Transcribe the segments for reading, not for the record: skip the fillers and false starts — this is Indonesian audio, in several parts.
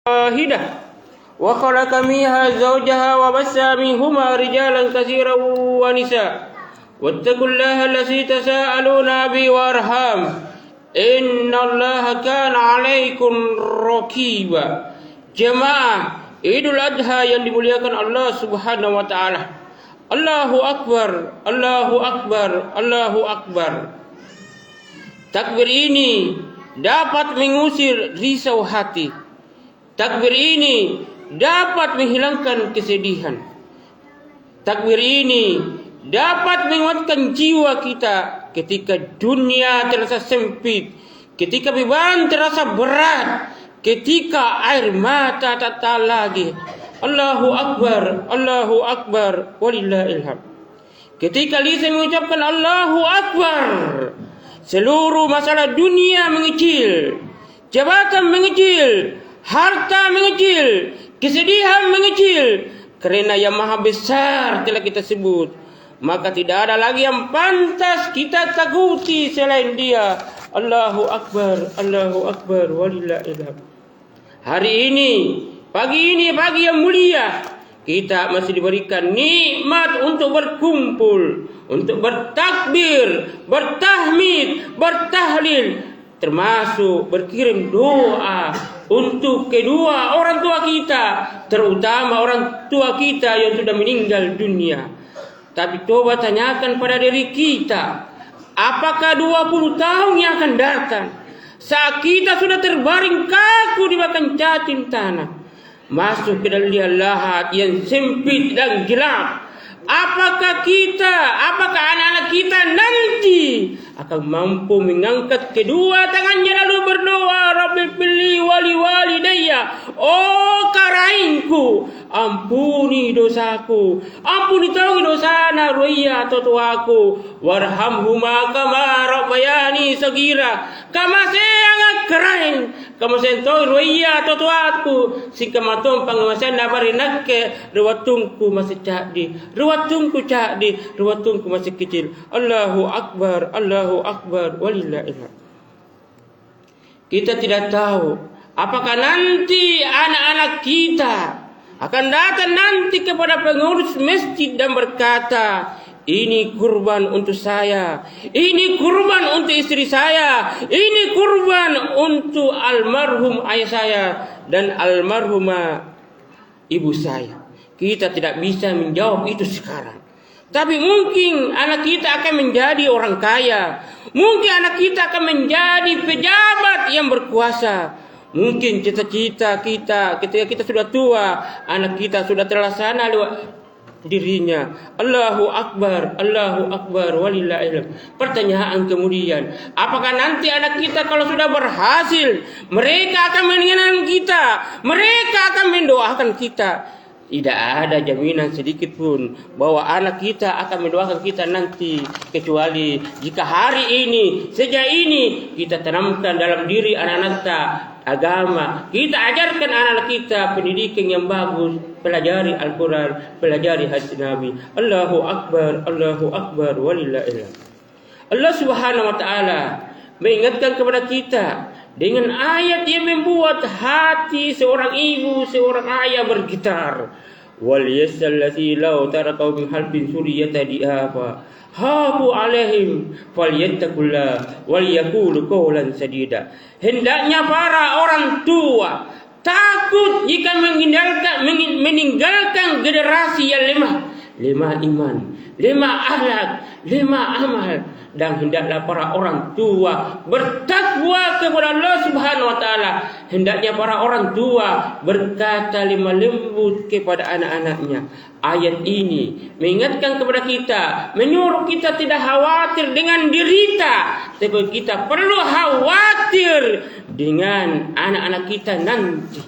واحدة وخلق منها زوجها وبث منهما رجالا كثيرا ونساء واتقوا الله الذي تساءلون به والأرحام إن الله كان عليكم رقيبا. Jemaah Idul Adha yang dimuliakan Allah Subhanahu wa taala. Allahu akbar, Allahu akbar, Allahu akbar. Takbir ini dapat mengusir risau hati. Takbir ini dapat menghilangkan kesedihan. Takbir ini dapat menguatkan jiwa kita ketika dunia terasa sempit, ketika beban terasa berat, ketika air mata tak tahan lagi. Allahu akbar, Allahu akbar, walillahil hamd. Ketika lisan mengucapkan Allahu akbar, seluruh masalah dunia mengecil, jabatan mengecil, harta mengecil, kesedihan mengecil, karena yang maha besar telah kita sebut. Maka tidak ada lagi yang pantas kita takuti selain Dia. Allahu akbar, Allahu akbar, walillahil hamd. Hari ini, pagi yang mulia, kita masih diberikan nikmat untuk berkumpul, untuk bertakbir, bertahmid, bertahlil, termasuk berkirim doa untuk kedua orang tua kita, terutama orang tua kita yang sudah meninggal dunia. Tapi coba tanyakan pada diri kita, apakah 20 tahun yang akan datang, saat kita sudah terbaring kaku di makan cacing tanah, masuk ke dalam liang lahat yang sempit dan gelap, apakah anak-anak kita nanti akan mampu mengangkat kedua tangannya lalu berdoa, Rabbi pilih walidayya, oh karainku, ampuni dosaku, ampuni tahu dosa naruya totuaku, warhamhuma kama rabbayani sagira, kama sayang karain, kama sentoi roya totuaku, sikamatom pangawasan nabarinakke, ruwatungku masih cakdi, ruwatungku masih kecil. Allahu akbar, Allahu akbar, walillahil hamd. Kita tidak tahu apakah nanti anak-anak kita akan datang nanti kepada pengurus masjid dan berkata, ini kurban untuk saya, ini kurban untuk istri saya, ini kurban untuk almarhum ayah saya dan almarhumah ibu saya. Kita tidak bisa menjawab itu sekarang. Tapi mungkin anak kita akan menjadi orang kaya, mungkin anak kita akan menjadi pejabat yang berkuasa. Mungkin cita-cita kita ketika kita sudah tua, anak kita sudah terlaksana lewat dirinya. Allahu akbar, Allahu akbar, walillahil hamd. Pertanyaan kemudian, apakah nanti anak kita kalau sudah berhasil, mereka akan menginginkan kita, mereka akan mendoakan kita? Tidak ada jaminan sedikit pun bahwa anak kita akan mendoakan kita nanti, kecuali jika hari ini, sejak ini kita tanamkan dalam diri anak-anak kita agama, kita ajarkan anak-anak kita pendidikan yang bagus, pelajari Al-Quran, pelajari hadis Nabi. Allahu akbar, Allahu akbar, walillahil hamd. Allah Subhanahu wa taala mengingatkan kepada kita dengan ayat yang membuat hati seorang ibu, seorang ayah bergetar. Wal yasallati law tarakau min halbin suriyata diafa hafu alaihim falyattaqullah wal yaqulu qawlan sadida. Hendaknya para orang tua takut jika meninggalkan generasi yang lemah iman, lemah akhlak, lemah amal. Dan hendaklah para orang tua bertakwa kepada Allah Subhanahu wa taala. Hendaknya para orang tua berkata lemah lembut kepada anak-anaknya. Ayat ini mengingatkan kepada kita, menyuruh kita tidak khawatir dengan derita, tapi kita perlu khawatir dengan anak-anak kita nanti.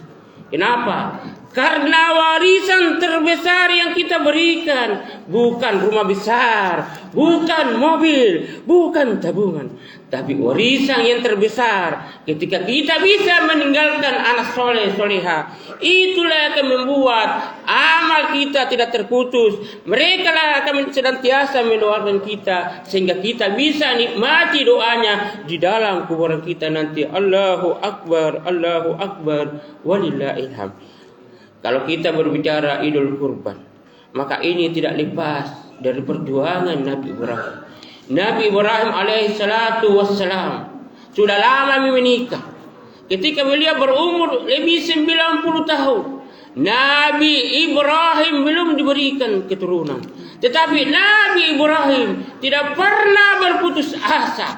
Kenapa? Karena warisan terbesar yang kita berikan bukan rumah besar, bukan mobil, bukan tabungan, tapi warisan yang terbesar ketika kita bisa meninggalkan anak soleh soleha. Itulah yang akan membuat amal kita tidak terputus. Mereka lah akan senantiasa mendoakan kita sehingga kita bisa nikmati doanya di dalam kuburan kita nanti. Allahu Akbar, Allahu Akbar, walillahil hamd. Kalau kita berbicara Idul Kurban, maka ini tidak lepas dari perjuangan Nabi Ibrahim. Nabi Ibrahim alaihissalatu wassalam sudah lama menikah. Ketika beliau berumur lebih 90 tahun, Nabi Ibrahim belum diberikan keturunan. Tetapi Nabi Ibrahim tidak pernah berputus asa.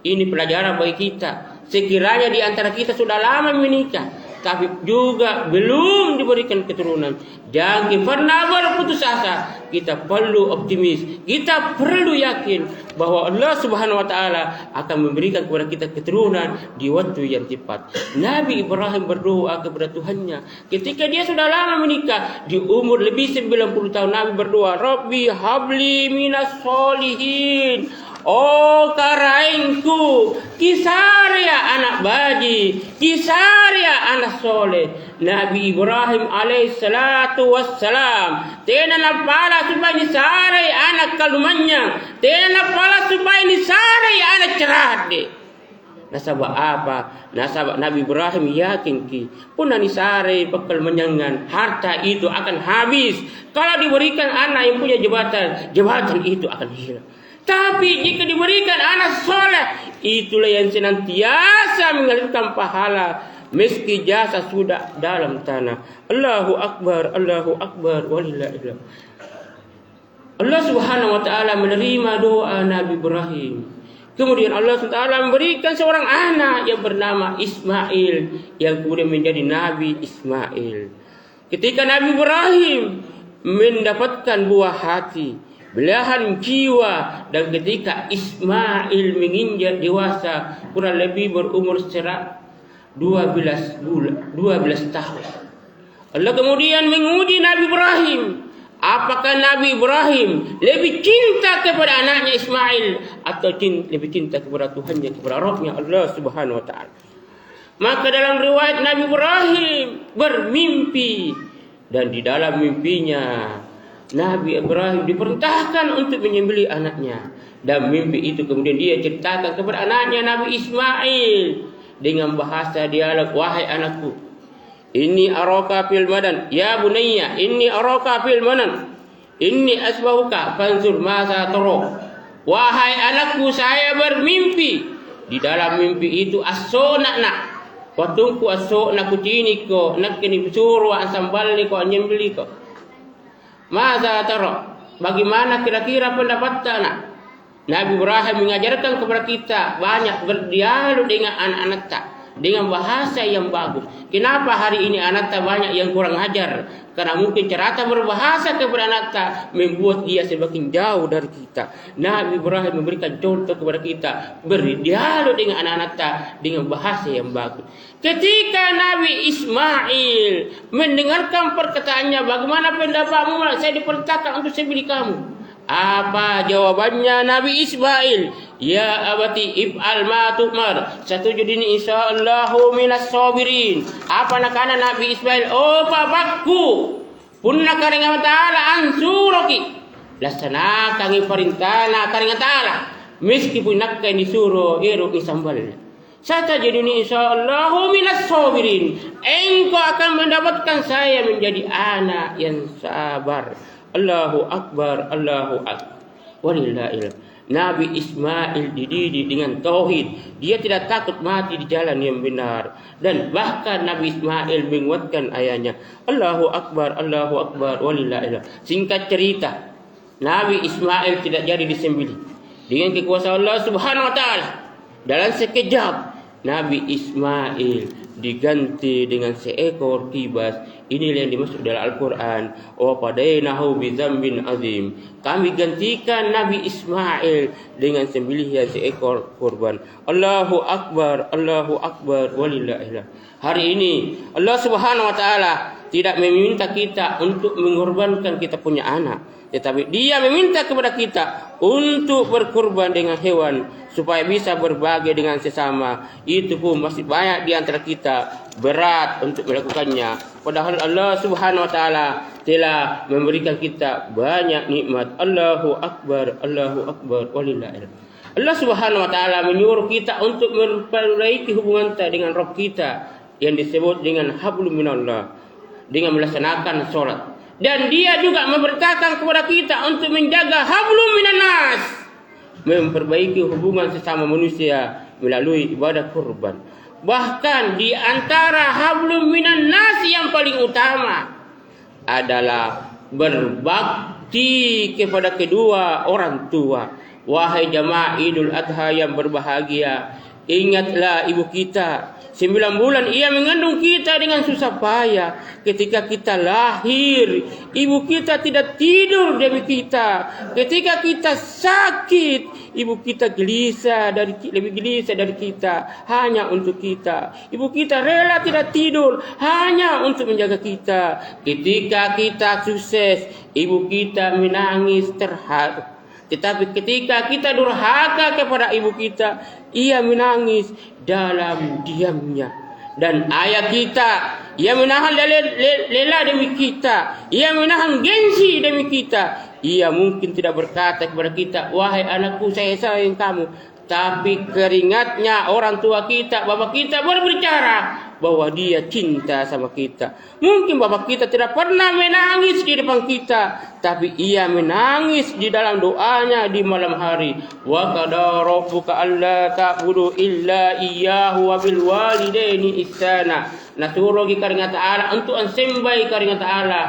Ini pelajaran bagi kita. Sekiranya di antara kita sudah lama menikah, tapi juga belum diberikan keturunan, jangan pernah berputus asa. Kita perlu optimis, kita perlu yakin bahwa Allah Subhanahu wa taala akan memberikan kepada kita keturunan di waktu yang tepat. Nabi Ibrahim berdoa kepada Tuhannya ketika dia sudah lama menikah, di umur lebih 90 tahun. Nabi berdoa, Rabbi habli minas solihin. Oh karainku, kisaria anak baji, kisaria anak soleh. Nabi Ibrahim alaihissalatu wassalam tena napala supaya disarai anak kalumanya, tena napala supaya disarai anak cerade. Nasabah apa? Nasabah Nabi Ibrahim yakin ki pun nisare bakal menyangan harta itu akan habis. Kalau diberikan anak yang punya jabatan itu akan hilang. Tapi jika diberikan anak soleh, itulah yang senantiasa mengalirkan pahala meski jasa sudah dalam tanah. Allahu Akbar, Allahu Akbar, walillahilhamd. Allah Subhanahu wa taala menerima doa Nabi Ibrahim. Kemudian Allah Subhanahu wa taala memberikan seorang anak yang bernama Ismail, yang kemudian menjadi Nabi Ismail. Ketika Nabi Ibrahim mendapatkan buah hati, belahan jiwa, dan ketika Ismail menginjak dewasa, kurang lebih berumur 12 tahun, Allah kemudian menguji Nabi Ibrahim. Apakah Nabi Ibrahim lebih cinta kepada anaknya Ismail atau lebih cinta kepada Tuhannya, kepada Rabbnya Allah Subhanahu wa taala? Maka dalam riwayat Nabi Ibrahim bermimpi, dan di dalam mimpinya Nabi Ibrahim diperintahkan untuk menyembelih anaknya. Dan mimpi itu kemudian dia ceritakan kepada anaknya Nabi Ismail dengan bahasa dialog, wahai anakku, inni araka fil madan, ya bunayya, inni araka fil madan, inni asbahuka fanzur masa tara. Wahai anakku, saya bermimpi. Di dalam mimpi itu asonakna, watungku asona kucini ko, nakini bisuru ansambali ko nyembeli ko. Masa tara, bagaimana kira-kira pendapat anak? Nabi Ibrahim mengajarkan kepada kita banyak berdialog dengan anak-anak tak, dengan bahasa yang bagus. Kenapa hari ini anak tak banyak yang kurang ajar? Karena mungkin cara berbahasa kepada anak tak membuat dia semakin jauh dari kita. Nabi Ibrahim memberikan contoh kepada kita berdialog dengan anak-anak tak dengan bahasa yang bagus. Ketika Nabi Ismail mendengarkan perkataannya, bagaimana pendapatmu? Saya diperintahkan untuk sembelih kamu. Apa jawabannya Nabi Ismail? Ya abati if'al ma tu'mar, satujudini insyaallahu minas sabirin. Apa nakana Nabi Ismail? Oh papaku, punna karinga ta'ala ansuroki, laksanakan perintahna karinga ta'ala, meskipun nak disuruh iru isambal. Satajiduni insyaallahu minas sabirin. Engkau akan mendapatkan saya menjadi anak yang sabar. Allahu Akbar, Allahu Akbar. Walillahil. Nabi Ismail dididik dengan tauhid. Dia tidak takut mati di jalan yang benar. Dan bahkan Nabi Ismail menguatkan ayahnya. Allahu Akbar, Allahu Akbar, walillahil. Singkat cerita, Nabi Ismail tidak jadi disembelih. Dengan kekuasaan Allah Subhanahu wa taala, dalam sekejap Nabi Ismail diganti dengan seekor kibas. Inilah yang dimaksud dalam Al-Quran. Wa padainahu bidzambin azim. Kami gantikan Nabi Ismail dengan sembelihan seekor kurban. Allahu Akbar, Allahu Akbar, walillahilhamd. Hari ini Allah Subhanahu wa taala tidak meminta kita untuk mengorbankan kita punya anak, tetapi Dia meminta kepada kita untuk berkorban dengan hewan supaya bisa berbagi dengan sesama. Itu pun masih banyak di antara kita berat untuk melakukannya. Padahal Allah Subhanahu wa taala telah memberikan kita banyak nikmat. Allahu akbar, Allahu akbar, walillahil hamd. Allah Subhanahu wa taala menyuruh kita untuk memperbaiki hubungan kita dengan Rabb kita yang disebut dengan hablum minallah, dengan melaksanakan sholat. Dan Dia juga memerintahkan kepada kita untuk menjaga hablum minannas, memperbaiki hubungan sesama manusia melalui ibadah kurban. Bahkan di antara hablum minannas yang paling utama adalah berbakti kepada kedua orang tua. Wahai jamaah Idul Adha yang berbahagia, ingatlah ibu kita. 9 bulan ia mengandung kita dengan susah payah. Ketika kita lahir, ibu kita tidak tidur demi kita. Ketika kita sakit, ibu kita lebih gelisah dari kita, hanya untuk kita. Ibu kita rela tidak tidur hanya untuk menjaga kita. Ketika kita sukses, ibu kita menangis terharu. Tetapi ketika kita durhaka kepada ibu kita, ia menangis dalam diamnya. Dan ayah kita, ia menahan lela demi kita, ia menahan gengsi demi kita. Ia mungkin tidak berkata kepada kita, wahai anakku, saya sayang kamu. Tapi keringatnya orang tua kita, bapak kita berbicara bahwa dia cinta sama kita. Mungkin bapak kita tidak pernah menangis di depan kita, tapi ia menangis di dalam doanya di malam hari. Wa qada rabbuka alla ta'budu illa iyyahu wa bil walidaini ihsana. Naturogi karinga ta'ala untuk ansembai karinga ta'ala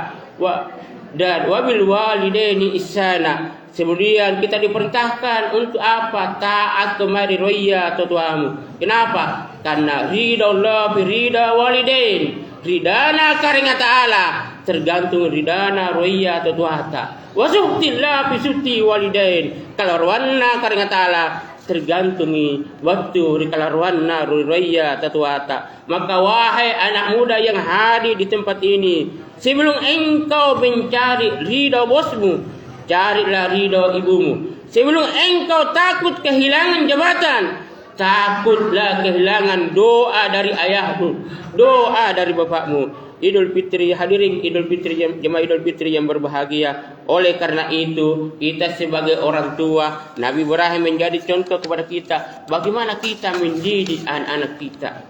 dan wa bil walidaini ihsana. Kemudian kita diperintahkan untuk apa? Taat kepada roya atau tuamu. Kenapa? Karena ridha Allah ridha walidain. Ridana karinga ta'ala tergantung ridana roya atau tuata. Wasuhtillah bisuti walidain. Kalau warna karinga ta'ala tergantungi waktu rikalarwana roya atau tuata. Maka wahai anak muda yang hadir di tempat ini, sebelum engkau mencari ridha bosmu, carilah ridha ibumu. Sebelum engkau takut kehilangan jabatan, takutlah kehilangan doa dari ayahmu, doa dari bapakmu. Idul Fitri, hadirin Idul Fitri, jemaah Idul Fitri yang berbahagia. Oleh karena itu, kita sebagai orang tua, Nabi Ibrahim menjadi contoh kepada kita bagaimana kita mendidik anak-anak kita.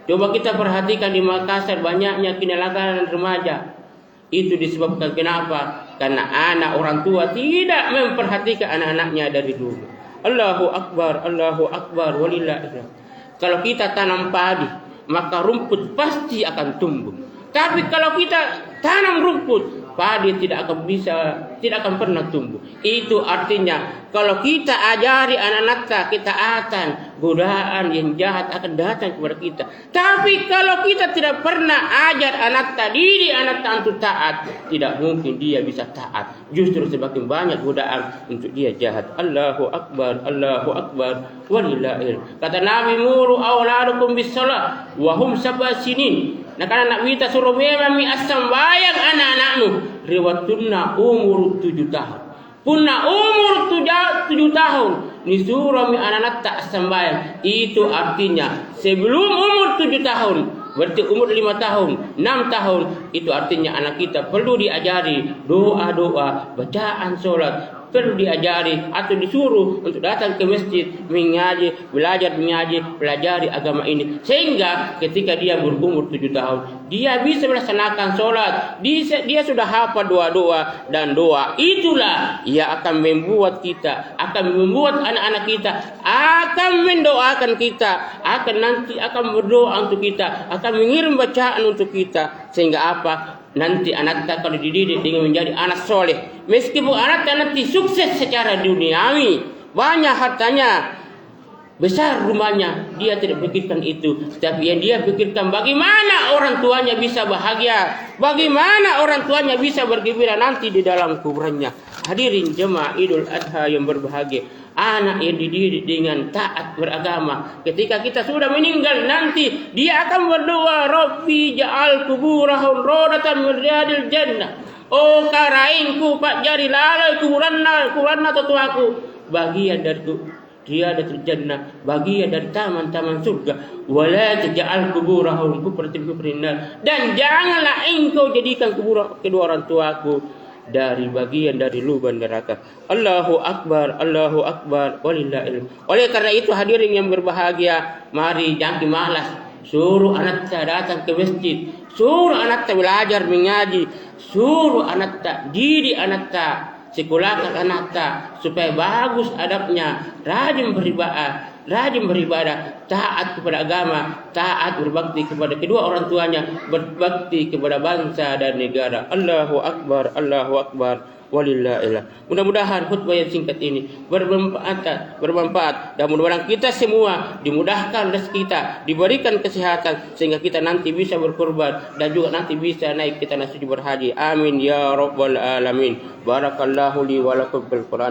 Coba kita perhatikan di Makassar banyaknya kenakalan remaja. Itu disebabkan kenapa? Karena anak orang tua tidak memperhatikan anak-anaknya dari dulu. Allahu akbar, Allahu akbar, walillahil hamd. Kalau kita tanam padi, maka rumput pasti akan tumbuh. Tapi kalau kita tanam rumput, padi tidak akan pernah tumbuh. Itu artinya kalau kita ajari anak-anak kita ketaatan, godaan yang jahat akan datang kepada kita. Tapi kalau kita tidak pernah ajar anak kita, didik anak kita untuk taat, tidak mungkin dia bisa taat. Justru semakin banyak godaan untuk dia jahat. Allahu akbar, Allahu akbar, walillahil hamd. Kata Nabi, muru auladukum bis shalah wa hum sab'a sinin. Nah, karena anak kita suruh memang sembahyang anak-anakmu riwatunna umur 7 tahun. Punna umur 7 tahun disuruh anak-anak tak sembahyang. Itu artinya sebelum umur 7 tahun, berarti umur 5 tahun, 6 tahun, itu artinya anak kita perlu diajari doa-doa, bacaan sholat, perlu diajari atau disuruh untuk datang ke masjid mengaji, belajar mengaji, pelajari agama ini. Sehingga ketika dia berumur 7 tahun, dia bisa melaksanakan sholat, dia sudah hafal doa-doa, dan doa itulah ia akan membuat kita, akan membuat anak-anak kita, akan mendoakan kita, akan berdoa untuk kita, akan mengirim bacaan untuk kita. Sehingga apa? Nanti anak kita kalau dididik dengan menjadi anak soleh, meskipun anak kita nanti sukses secara duniawi, banyak hartanya, besar rumahnya, dia tidak pikirkan itu. Tapi yang dia pikirkan bagaimana orang tuanya bisa bahagia, bagaimana orang tuanya bisa bergembira nanti di dalam kuburannya. Hadirin jemaah Idul Adha yang berbahagia, anak yang dididik dengan taat beragama, ketika kita sudah meninggal nanti, dia akan berdoa, Rabbi ja'al kuburahum rodatan min riyadil jannah. Oh karaingku pak jari lalai kuburanna tuaku, bagian dari riyadatul jannah, bagian dari taman-taman surga. Wala taj'al kuburahum kufrin nar, dan janganlah engkau jadikan kuburan kedua orang tuaku dari bagian dari lubang neraka. Allahu Akbar, Allahu Akbar, walillahil. Oleh karena itu hadirin yang berbahagia, mari jangan malas. Suruh anak datang ke masjid, suruh anak belajar mengaji, suruh anak didik anak sekolahkan anak supaya bagus adabnya, rajin beribadah, taat kepada agama, taat berbakti kepada kedua orang tuanya, berbakti kepada bangsa dan negara. Allahu Akbar, Allahu Akbar, walillahillah. Mudah-mudahan khutbah yang singkat ini bermanfaat dan mudah-mudahan kita semua dimudahkan rezeki kita, diberikan kesehatan sehingga kita nanti bisa berkorban dan juga nanti bisa naik ke tanah suci berhaji. Amin ya rabbal alamin. Barakallahu li wa lakum bil Quran.